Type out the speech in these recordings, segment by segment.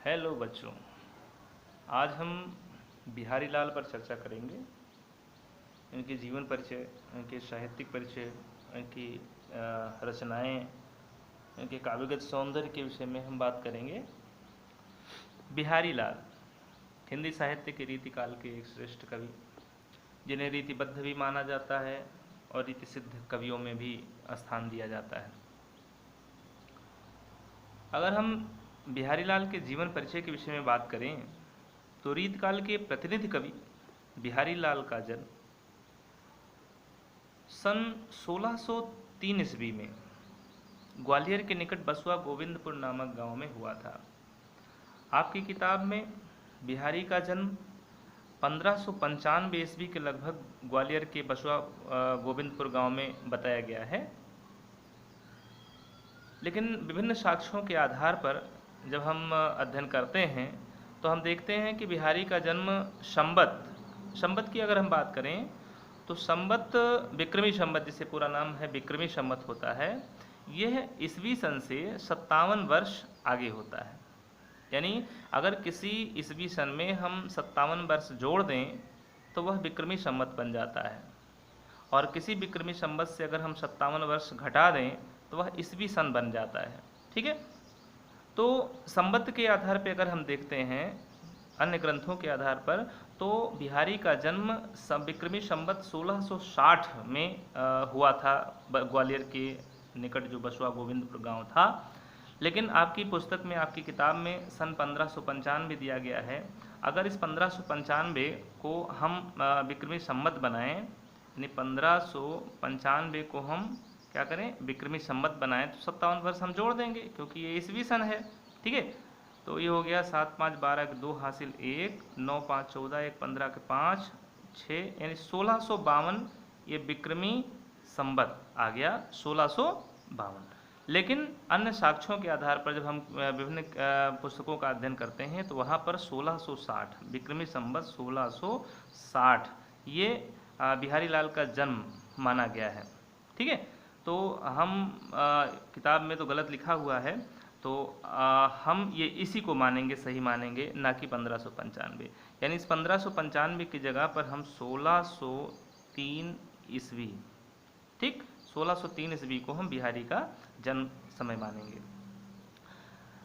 Hello बच्चों, आज हम बिहारी लाल पर चर्चा करेंगे। इनके जीवन परिचय, इनके साहित्यिक परिचय, इनकी रचनाएं, इनके काव्यगत सौंदर्य के विषय में हम बात करेंगे। बिहारी लाल हिंदी साहित्य के रीतिकाल के एक श्रेष्ठ कवि, जिन्हें रीतिबद्ध भी माना जाता है और रीति सिद्ध कवियों में भी स्थान दिया जाता है। अगर हम बिहारी लाल के जीवन परिचय के विषय में बात करें तो रीतकाल के प्रतिनिधि कवि बिहारी लाल का जन्म सन 1603 ईस्वी में ग्वालियर के निकट बसुआ गोविंदपुर नामक गांव में हुआ था। आपकी किताब में बिहारी का जन्म 1595 ईस्वी के लगभग ग्वालियर के बसुआ गोविंदपुर गांव में बताया गया है। लेकिन विभिन्न साक्ष्यों के आधार पर जब हम अध्ययन करते हैं तो हम देखते हैं कि बिहारी का जन्म संवत की अगर हम बात करें तो संवत विक्रमी संवत, जिसे पूरा नाम है विक्रमी संवत होता है, यह ईस्वी सन से 57 वर्ष आगे होता है। यानी अगर किसी ईस्वी सन में हम 57 वर्ष जोड़ दें तो वह विक्रमी संवत बन जाता है, और किसी विक्रमी संवत से अगर हम 57 वर्ष घटा दें तो वह ईस्वी सन बन जाता है। ठीक है, तो संवत के आधार पर अगर हम देखते हैं अन्य ग्रंथों के आधार पर, तो बिहारी का जन्म विक्रमी संवत 1660 में हुआ था, ग्वालियर के निकट जो बसुआ गोविंदपुर गांव था। लेकिन आपकी पुस्तक में, आपकी किताब में सन 1595 दिया गया है। अगर इस 1595 को हम विक्रमी संवत बनाएं, यानी 1595 को हम क्या करें, विक्रमी संवत बनाएं, तो 57 वर्ष हम जोड़ देंगे क्योंकि ये ईस्वी सन है। ठीक है, तो ये हो गया 7 5 12 के 2 हासिल 1, 9 5 14, 1 15 के 5 6, यानी 1652 ये विक्रमी संवत आ गया, 1652। लेकिन अन्य साक्ष्यों के आधार पर जब हम विभिन्न पुस्तकों का अध्ययन करते हैं तो वहाँ पर 1660 विक्रमी संवत 1660 ये बिहारी लाल का जन्म माना गया है। ठीक है, तो हम किताब में तो गलत लिखा हुआ है, तो हम ये इसी को मानेंगे, सही मानेंगे, ना कि 1595। यानी इस 1595 की जगह पर हम 1603 ईस्वी, ठीक, 1603 ईस्वी को हम बिहारी का जन्म समय मानेंगे।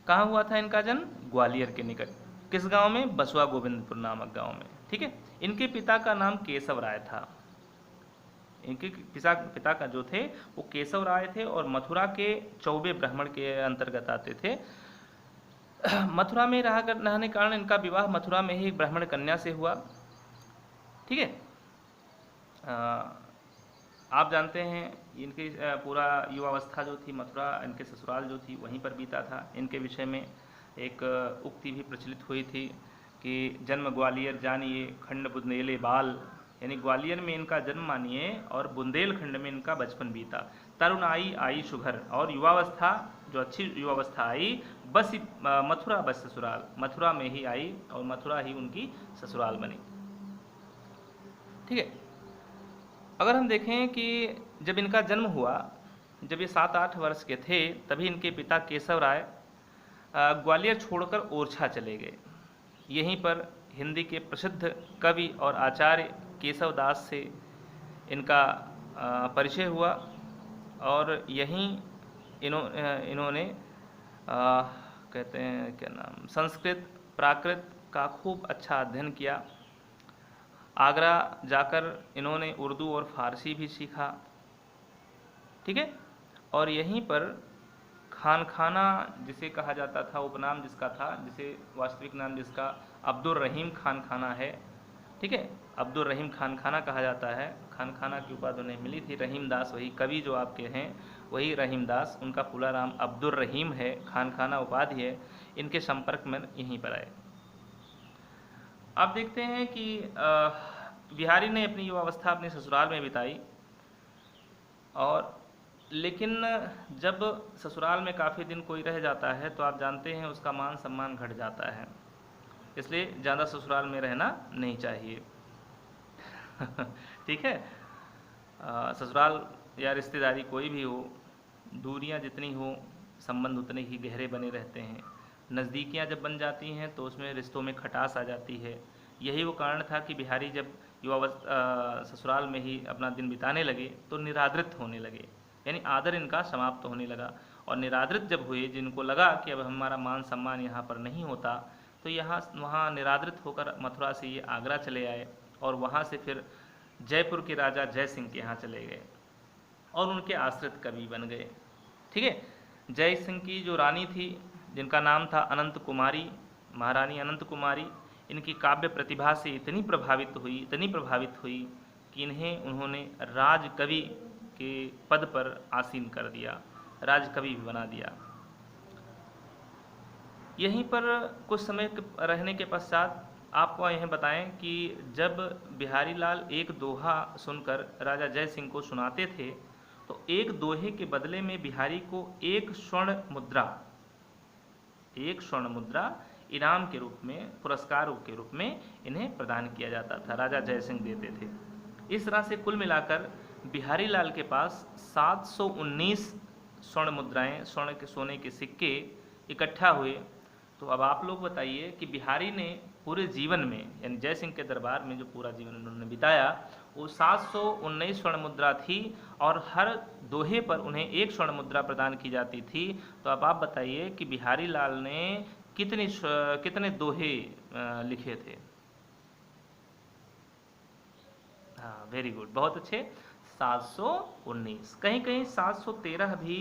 कहाँ हुआ था इनका जन्म? ग्वालियर के निकट। किस गांव में? बसुआ गोविंदपुर नामक गांव में। ठीक है, इनके पिता का नाम केशव राय था। इनके पिता का जो थे वो केशव राय थे और मथुरा के चौबे ब्राह्मण के अंतर्गत आते थे। मथुरा में रहने के कारण इनका विवाह मथुरा में ही ब्राह्मण कन्या से हुआ। ठीक है, आप जानते हैं इनकी पूरा युवावस्था जो थी मथुरा, इनके ससुराल जो थी वहीं पर बीता था। इनके विषय में एक उक्ति भी प्रचलित हुई थी कि जन्म ग्वालियर जानिए खंड बुंदेले बाल, यानी ग्वालियर में इनका जन्म मानिए और बुंदेलखंड में इनका बचपन बीता। तरुण आई सुघर, और युवावस्था जो अच्छी युवावस्था आई बस मथुरा बस ससुराल, मथुरा में ही आई और मथुरा ही उनकी ससुराल बनी। ठीक है, अगर हम देखें कि जब इनका जन्म हुआ, जब ये 7-8 वर्ष के थे, तभी इनके पिता केशव राय ग्वालियर छोड़कर ओरछा चले गए। यहीं पर हिंदी के प्रसिद्ध कवि और आचार्य केशव दास से इनका परिचय हुआ और यहीं इन्होंने कहते हैं क्या नाम, संस्कृत प्राकृत का खूब अच्छा अध्ययन किया। आगरा जाकर इन्होंने उर्दू और फारसी भी सीखा। ठीक है, और यहीं पर खानखाना जिसे कहा जाता था, उपनाम जिसका था, जिसे वास्तविक नाम जिसका अब्दुल रहीम खानखाना है। ठीक है, अब्दुल रहीम खानखाना कहा जाता है। खानखाना की उपाधि उन्हें मिली थी। रहीम दास, वही कवि जो आपके हैं वही रहीम दास, उनका पूरा नाम अब्दुल रहीम है, खानखाना उपाधि है। इनके संपर्क में यहीं पर आए। आप देखते हैं कि बिहारी ने अपनी युवावस्था अपने ससुराल में बिताई, और लेकिन जब ससुराल में काफ़ी दिन कोई रह जाता है तो आप जानते हैं उसका मान सम्मान घट जाता है, इसलिए ज़्यादा ससुराल में रहना नहीं चाहिए। ठीक है, ससुराल या रिश्तेदारी कोई भी हो, दूरियां जितनी हो संबंध उतने ही गहरे बने रहते हैं। नज़दीकियाँ जब बन जाती हैं तो उसमें रिश्तों में खटास आ जाती है। यही वो कारण था कि बिहारी जब ससुराल में ही अपना दिन बिताने लगे तो निरादृत होने लगे, यानी आदर इनका समाप्त होने लगा। और निरादृत जब हुए, जिनको लगा कि अब हमारा मान सम्मान यहाँ पर नहीं होता, तो यहाँ वहाँ निरादृत होकर मथुरा से ये आगरा चले आए और वहाँ से फिर जयपुर के राजा जय सिंह के यहाँ चले गए और उनके आश्रित कवि बन गए। ठीक है। जय सिंह की जो रानी थी, जिनका नाम था अनंत कुमारी, महारानी अनंत कुमारी, इनकी काव्य प्रतिभा से इतनी प्रभावित हुई कि इन्हें उन्होंने राजकवि के पद पर आसीन कर दिया, राजकवि भी बना दिया। यहीं पर कुछ समय रहने के पश्चात आपको यह बताएं कि जब बिहारी लाल एक दोहा सुनकर राजा जय सिंह को सुनाते थे तो एक दोहे के बदले में बिहारी को एक स्वर्ण मुद्रा इनाम के रूप में, पुरस्कार के रूप में इन्हें प्रदान किया जाता था, राजा जय सिंह देते थे। इस तरह से कुल मिलाकर बिहारी लाल के पास 719 स्वर्ण मुद्राएं, सोने के सिक्के इकट्ठा हुए। तो अब आप लोग बताइए कि बिहारी ने पूरे जीवन में, यानी जय सिंह के दरबार में जो पूरा जीवन उन्होंने बिताया, वो 719 स्वर्ण मुद्रा थी और हर दोहे पर उन्हें एक स्वर्ण मुद्रा प्रदान की जाती थी। तो अब आप बताइए कि बिहारी लाल ने कितने दोहे लिखे थे। हाँ, वेरी गुड, बहुत अच्छे, 719। कहीं कहीं 713 भी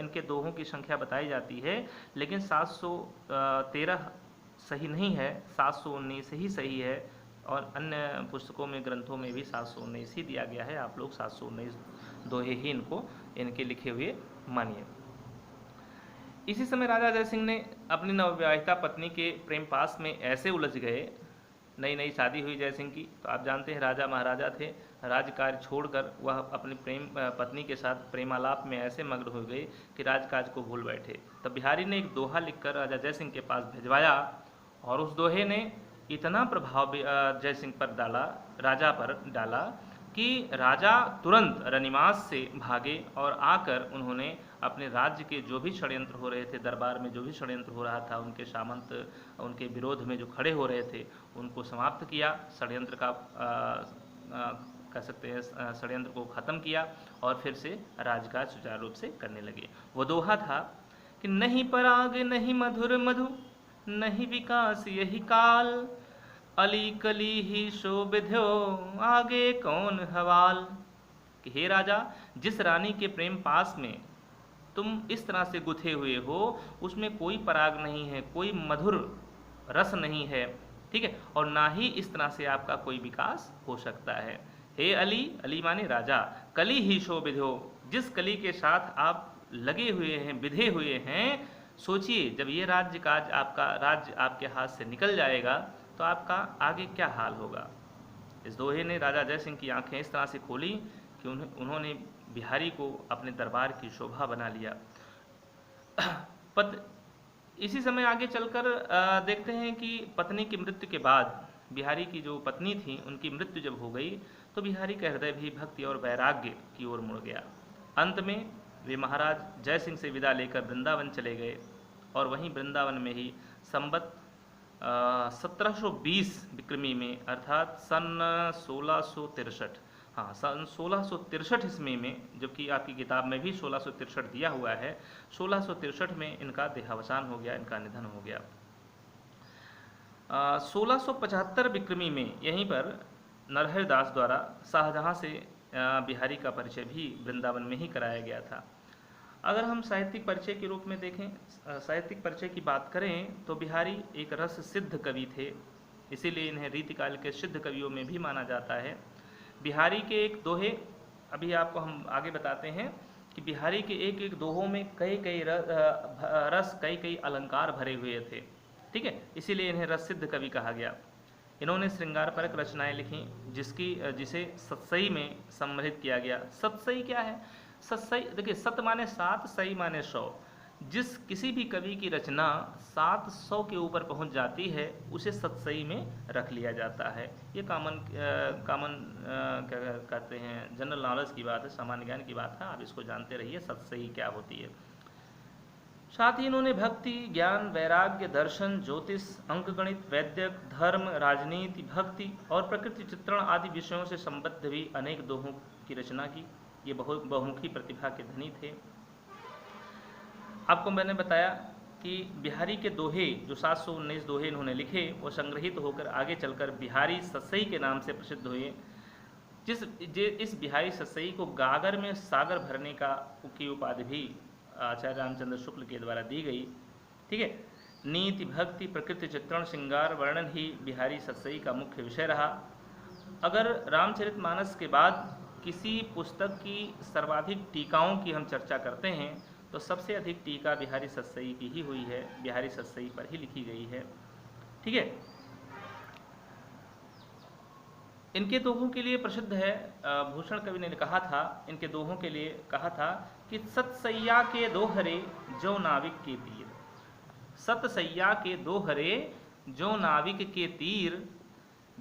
इनके दोहों की संख्या बताई जाती है, लेकिन 713 सही नहीं है, 719 ही सही है। और अन्य पुस्तकों में, ग्रंथों में भी 719 ही दिया गया है। आप लोग 719 दोहे ही इनके लिखे हुए मानिए। इसी समय राजा जय सिंह ने अपनी नवविवाहिता पत्नी के प्रेम पास में ऐसे उलझ गए, नई नई शादी हुई जय सिंह की, तो आप जानते हैं राजा महाराजा थे, राजकाज छोड़कर वह अपनी पत्नी के साथ प्रेमालाप में ऐसे मग्न हो गए कि राजकाज को भूल बैठे। तब बिहारी ने एक दोहा लिखकर राजा जय सिंह के पास भिजवाया और उस दोहे ने इतना प्रभाव जय सिंह पर राजा पर डाला कि राजा तुरंत रनिमास से भागे और आकर उन्होंने अपने राज्य के जो भी षड्यंत्र हो रहे थे, दरबार में जो भी षड्यंत्र हो रहा था, उनके सामंत उनके विरोध में जो खड़े हो रहे थे, उनको समाप्त किया, षड्यंत्र का कह सकते हैं षड्यंत्र को ख़त्म किया और फिर से राजकाज सुचारू रूप से करने लगे। वो दोहा था कि नहीं पराग नहीं मधुर मधु, नहीं विकास यही काल, अली कली ही शोभिध्यो, आगे कौन हवाल। कि हे राजा, जिस रानी के प्रेम पास में तुम इस तरह से गुथे हुए हो, उसमें कोई पराग नहीं है, कोई मधुर रस नहीं है, ठीक है, और ना ही इस तरह से आपका कोई विकास हो सकता है। हे अली, अली माने राजा, कली ही शोभिध्यो, जिस कली के साथ आप लगे हुए हैं, विधे हुए हैं, सोचिए जब ये राज्य आपके हाथ से निकल जाएगा तो आपका आगे क्या हाल होगा। इस दोहे ने राजा जय सिंह की आंखें इस तरह से खोली कि उन्होंने बिहारी को अपने दरबार की शोभा बना लिया। इसी समय आगे चलकर देखते हैं कि पत्नी की मृत्यु के बाद, बिहारी की जो पत्नी थी उनकी मृत्यु जब हो गई तो बिहारी का हृदय भी भक्ति और वैराग्य की ओर मुड़ गया। अंत में वे महाराज जय सिंह से विदा लेकर वृंदावन चले गए और वहीं वृंदावन में ही संवत 1720 विक्रमी में, अर्थात सन 1663, हाँ सन 1663 ईस्वी में, जबकि आपकी किताब में भी 1663 दिया हुआ है, 1663 में इनका देहावसान हो गया, इनका निधन हो गया। 1675 विक्रमी में यहीं पर नरहर दास द्वारा शाहजहाँ से बिहारी का परिचय भी वृंदावन में ही कराया गया था। अगर हम साहित्यिक परिचय के रूप में देखें, साहित्यिक परिचय की बात करें तो बिहारी एक रस सिद्ध कवि थे, इसीलिए इन्हें रीतिकाल के सिद्ध कवियों में भी माना जाता है। बिहारी के एक दोहे, अभी आपको हम आगे बताते हैं कि बिहारी के एक एक दोहों में कई कई रस, कई कई अलंकार भरे हुए थे, ठीक है, इसीलिए इन्हें रस सिद्ध कवि कहा गया। इन्होंने श्रृंगारपरक रचनाएं लिखी जिसे सतसई में सम्मिलित किया गया। सतसई क्या है? सतसई, देखिए, सत माने 7, सई माने 100। जिस किसी भी कवि की रचना 700 के ऊपर पहुंच जाती है उसे सतसई में रख लिया जाता है। ये कॉमन क्या कहते हैं, जनरल नॉलेज की बात है, सामान्य ज्ञान की बात है, आप इसको जानते रहिए, सतसई क्या होती है। साथ ही इन्होंने भक्ति, ज्ञान, वैराग्य, दर्शन, ज्योतिष, अंकगणित, वैद्यक, धर्म, राजनीति, भक्ति और प्रकृति चित्रण आदि विषयों से संबद्ध भी अनेक दोहों की रचना की। ये बहुमुखी प्रतिभा के धनी थे। आपको मैंने बताया कि बिहारी के दोहे, जो 719 दोहे इन्होंने लिखे, वो संग्रहित होकर आगे चलकर बिहारी सतसई के नाम से प्रसिद्ध हुए। इस बिहारी सतसई को गागर में सागर भरने की उपाधि भी आचार्य रामचंद्र शुक्ल के द्वारा दी गई। ठीक है। नीति, भक्ति, प्रकृति चित्रण, श्रृंगार वर्णन ही बिहारी सतसई का मुख्य विषय रहा। अगर रामचरितमानस के बाद किसी पुस्तक की सर्वाधिक टीकाओं की हम चर्चा करते हैं तो सबसे अधिक टीका बिहारी सतसई की ही हुई है, बिहारी सतसई पर ही लिखी गई है। ठीक है। इनके दोहों के लिए प्रसिद्ध है, भूषण कवि ने कहा था, इनके दोहों के लिए कहा था कि सतसैया के दोहरे जो नाविक के तीर, सतसैया के दोहरे जो नाविक के तीर,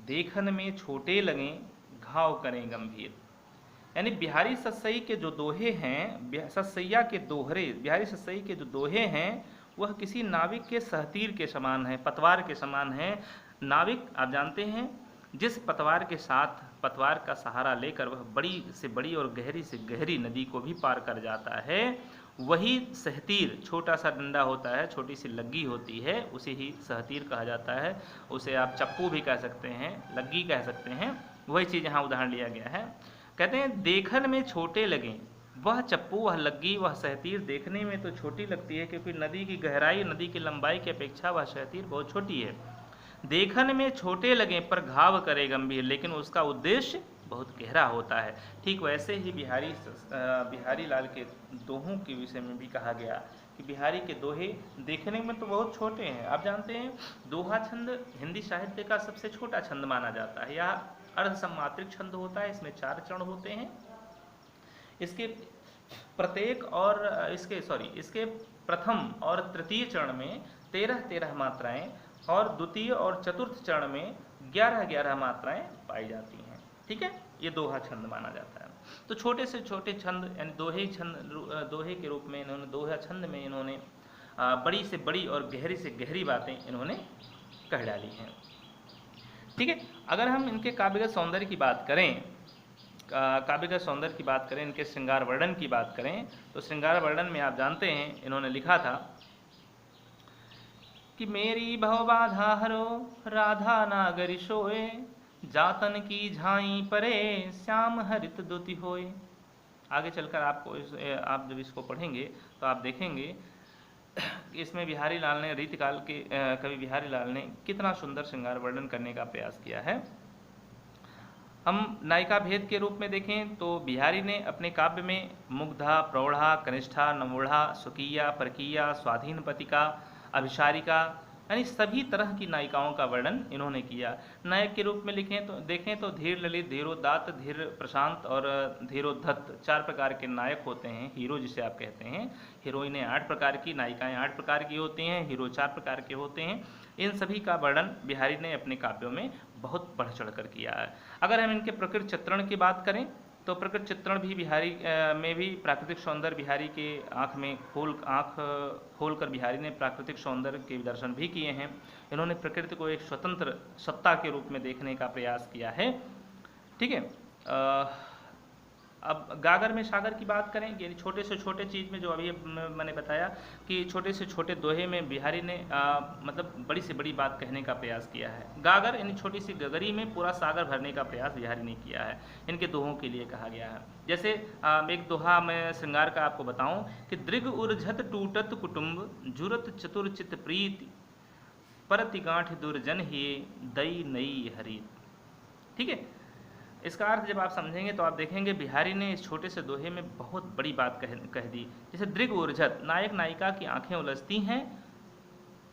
देखन में छोटे लगें घाव करें गंभीर। यानी बिहारी सतसई के जो दोहे हैं, सतसैया के दोहरे, बिहारी सतसई के जो दोहे हैं वह किसी नाविक के सहतीर के समान है, पतवार के समान है। नाविक आप जानते हैं जिस पतवार के साथ, पतवार का सहारा लेकर वह बड़ी से बड़ी और गहरी से गहरी नदी को भी पार कर जाता है, वही सहतीर, छोटा सा डंडा होता है, छोटी सी लग्गी होती है, उसे ही सहतीर कहा जाता है। उसे आप चप्पू भी कह सकते हैं, लग्गी कह सकते हैं, वही चीज़ यहाँ उदाहरण लिया गया है। कहते हैं देखन में छोटे लगें, वह चप्पू, वह लग्गी, वह सहतीर देखने में तो छोटी लगती है क्योंकि नदी की गहराई, नदी की लंबाई की अपेक्षा वह सहतीर बहुत छोटी है। देखन में छोटे लगें पर घाव करे गंभीर, लेकिन उसका उद्देश्य बहुत गहरा होता है। ठीक वैसे ही बिहारी लाल के दोहों के विषय में भी कहा गया कि बिहारी के दोहे देखने में तो बहुत छोटे हैं। आप जानते हैं दोहा छंद हिंदी साहित्य का सबसे छोटा छंद माना जाता है। यह अर्धसम्मात्रिक छंद होता है, इसमें 4 चरण होते हैं। इसके प्रत्येक और इसके प्रथम और तृतीय चरण में 13-13 मात्राएं और द्वितीय और चतुर्थ चरण में 11-11 मात्राएं पाई जाती हैं। ठीक है, ये दोहा छंद माना जाता है। तो छोटे से छोटे छंद यानी दोहे के रूप में इन्होंने, दोहा छंद में इन्होंने बड़ी से बड़ी और गहरी से गहरी बातें इन्होंने कह डाली हैं। ठीक है। अगर हम इनके काव्यगत सौंदर्य की बात करें, इनके श्रृंगार वर्णन की बात करें, तो श्रृंगार वर्णन में आप जानते हैं इन्होंने लिखा था कि मेरी भव बाधा हरो राधा नागरी सोए, जातन की झाई परे श्याम हरित दुति होए। आगे चलकर आप जब इसको पढ़ेंगे तो आप देखेंगे इसमें बिहारी लाल ने, रीतिकाल के कवि बिहारी लाल ने कितना सुंदर श्रृंगार वर्णन करने का प्रयास किया है। हम नायिका भेद के रूप में देखें तो बिहारी ने अपने काव्य में मुग्धा, प्रौढ़ा, कनिष्ठा, नमूढ़ा, सुकिया, परकिया, स्वाधीनपतिका, अभिसारिका यानी सभी तरह की नायिकाओं का वर्णन इन्होंने किया। नायक के रूप में देखें तो धीर ललित, धीरोदात्त, धीर प्रशांत और धीरोद्धत 4 प्रकार के नायक होते हैं। हीरो जिसे आप कहते हैं, हीरोइनें 8 प्रकार की, नायिकाएं 8 प्रकार की होती हैं, हीरो 4 प्रकार के होते हैं। इन सभी का वर्णन बिहारी ने अपने काव्यों में बहुत बढ़ चढ़ कर किया है। अगर हम इनके प्रकृति चित्रण की बात करें तो प्रकृति चित्रण भी बिहारी में भी प्राकृतिक सौंदर्य, बिहारी के आँख खोल कर बिहारी ने प्राकृतिक सौंदर्य के दर्शन भी किए हैं। इन्होंने प्रकृति को एक स्वतंत्र सत्ता के रूप में देखने का प्रयास किया है। ठीक है। अब गागर में सागर की बात करें, यानी छोटे से छोटे चीज़ में जो अभी मैंने बताया कि छोटे से छोटे दोहे में बिहारी ने मतलब बड़ी से बड़ी बात कहने का प्रयास किया है। गागर यानी छोटी सी गगरी में पूरा सागर भरने का प्रयास बिहारी ने किया है, इनके दोहों के लिए कहा गया है। जैसे एक दोहा मैं श्रृंगार का आपको बताऊं कि दृग उर्झत टूटत कुटुंब, जुरत चतुरचित प्रीति, परति गांठ दुर्जन ही दई नई हरी। ठीक है। इसका अर्थ जब आप समझेंगे तो आप देखेंगे बिहारी ने इस छोटे से दोहे में बहुत बड़ी बात कह दी। जैसे दृग उर्झत, नायक नायिका की आंखें उलझती हैं,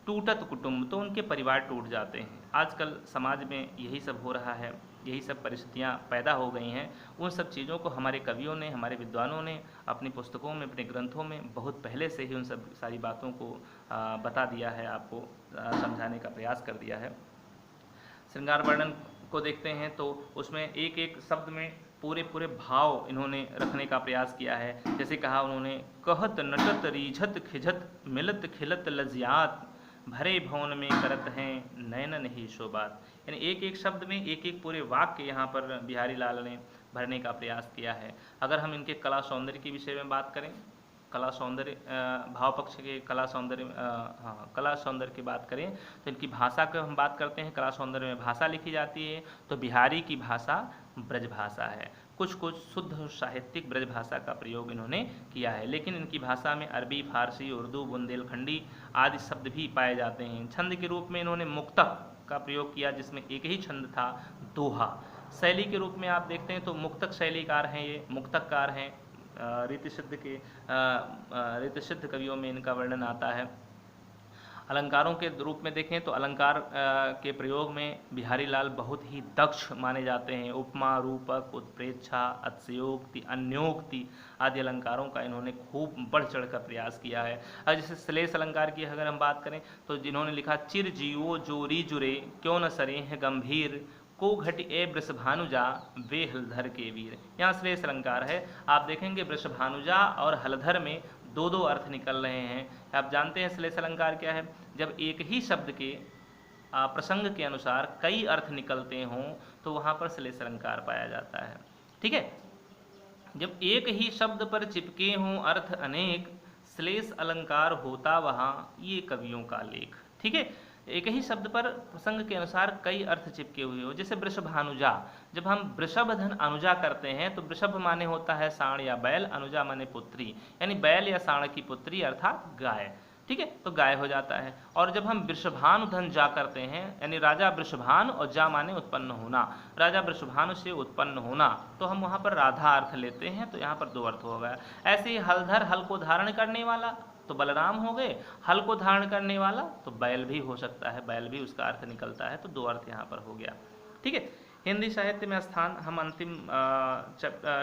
टूटत कुटुंब, तो उनके परिवार टूट जाते हैं। आजकल समाज में यही सब हो रहा है, यही सब परिस्थितियाँ पैदा हो गई हैं। उन सब चीज़ों को हमारे कवियों ने, हमारे विद्वानों ने अपनी पुस्तकों में, अपने ग्रंथों में बहुत पहले से ही उन सब सारी बातों को बता दिया है, आपको समझाने का प्रयास कर दिया है। श्रृंगार वर्णन को देखते हैं तो उसमें एक एक शब्द में पूरे पूरे भाव इन्होंने रखने का प्रयास किया है। जैसे कहा उन्होंने, कहत नटत रीझत खिझत मिलत खिलत लज्जात, भरे भवन में करत हैं नयन नहीं शोभात। यानी एक एक शब्द में एक एक पूरे वाक्य यहाँ पर बिहारी लाल ने भरने का प्रयास किया है। अगर हम इनके कला सौंदर्य के विषय में बात करें, कला सौंदर्य भाव पक्ष के कला सौंदर्य, हाँ कला सौंदर्य की बात करें तो इनकी भाषा की हम बात करते हैं। कला सौंदर्य में भाषा लिखी जाती है तो बिहारी की भाषा ब्रज भाषा है। कुछ कुछ शुद्ध और साहित्यिक ब्रज भाषा का प्रयोग इन्होंने किया है, लेकिन इनकी भाषा में अरबी, फारसी, उर्दू, बुंदेलखंडी आदि शब्द भी पाए जाते हैं। छंद के रूप में इन्होंने मुक्तक का प्रयोग किया, जिसमें एक ही छंद था, दोहा। शैली के रूप में आप देखते हैं तो मुक्तक शैलीकार हैं, ये मुक्तककार हैं। रीतिसिद्ध कवियों में इनका वर्णन आता है। अलंकारों के रूप में देखें तो अलंकार के प्रयोग में बिहारी लाल बहुत ही दक्ष माने जाते हैं। उपमा, रूपक, उत्प्रेक्षा, अतिशयोक्ति, अन्योक्ति आदि अलंकारों का इन्होंने खूब बढ़ चढ़ कर प्रयास किया है। और जैसे श्लेष अलंकार की अगर हम बात करें तो जिन्होंने लिखा, चिर जियो जोरी जुरे क्यों न सरे हैं गंभीर, को घट ए वृषभानुजा वे हलधर के वीर। यहाँ श्लेष अलंकार है। आप देखेंगे वृषभानुजा और हलधर में दो दो अर्थ निकल रहे हैं। आप जानते हैं श्लेष अलंकार क्या है? जब एक ही शब्द के प्रसंग के अनुसार कई अर्थ निकलते हों तो वहाँ पर श्लेष अलंकार पाया जाता है। ठीक है, जब एक ही शब्द पर चिपके हों अर्थ अनेक, श्लेष अलंकार होता वहाँ ये कवियों का लेख। ठीक है, एक ही शब्द पर प्रसंग के अनुसार कई अर्थ चिपके हुए हो। जैसे वृषभानुजा, जब हम वृषभ धन अनुजा करते हैं तो वृषभ माने होता है साण या बैल, अनुजा माने पुत्री, यानी बैल या साण की पुत्री अर्थात गाय। ठीक है, तो गाय हो जाता है। और जब हम वृषभानु धन जा करते हैं, यानी राजा वृषभानु और जा माने उत्पन्न होना, राजा वृषभानु से उत्पन्न होना, तो हम वहाँ पर राधा अर्थ लेते हैं, तो यहाँ पर दो अर्थ हो गया। ऐसे ही हलधर, हल को धारण करने वाला तो बलराम हो गए, हल को धारण करने वाला तो बैल भी हो सकता है, बैल भी उसका अर्थ निकलता है, तो दो अर्थ यहाँ पर हो गया। ठीक है, हिंदी साहित्य में स्थान, हम अंतिम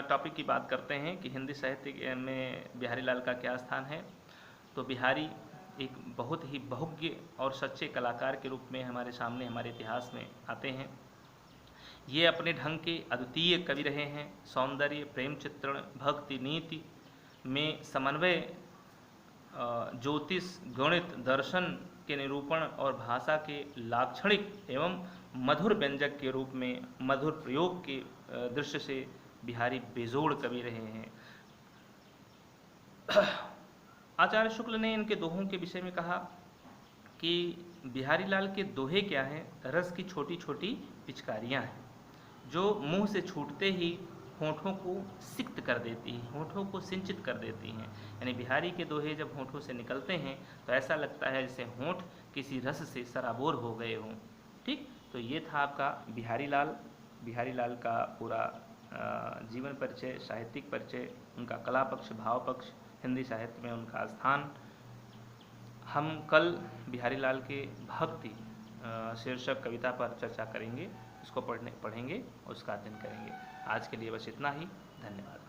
टॉपिक की बात करते हैं कि हिंदी साहित्य में बिहारी लाल का क्या स्थान है। तो बिहारी एक बहुत ही बहुज्ञ और सच्चे कलाकार के रूप में हमारे सामने, हमारे इतिहास में आते हैं। ये अपने ढंग के अद्वितीय कवि रहे हैं। सौंदर्य, प्रेम चित्रण, भक्ति, नीति में समन्वय, ज्योतिष, गणित, दर्शन के निरूपण और भाषा के लाक्षणिक एवं मधुर व्यंजक के रूप में मधुर प्रयोग के दृश्य से बिहारी बेजोड़ कवि रहे हैं। आचार्य शुक्ल ने इनके दोहों के विषय में कहा कि बिहारी लाल के दोहे क्या हैं? रस की छोटी छोटी पिचकारियाँ हैं जो मुंह से छूटते ही होठों को सिक्त कर देती हैं, होठों को सिंचित कर देती हैं। यानी बिहारी के दोहे जब होठों से निकलते हैं तो ऐसा लगता है जैसे होठ किसी रस से सराबोर हो गए हों। ठीक, तो ये था आपका बिहारी लाल का पूरा जीवन परिचय, साहित्यिक परिचय, उनका कला पक्ष, भाव पक्ष, हिंदी साहित्य में उनका स्थान। हम कल बिहारी लाल के भक्ति शीर्षक कविता पर चर्चा करेंगे, उसको पढ़ेंगे और उसका अध्ययन करेंगे। आज के लिए बस इतना ही। धन्यवाद।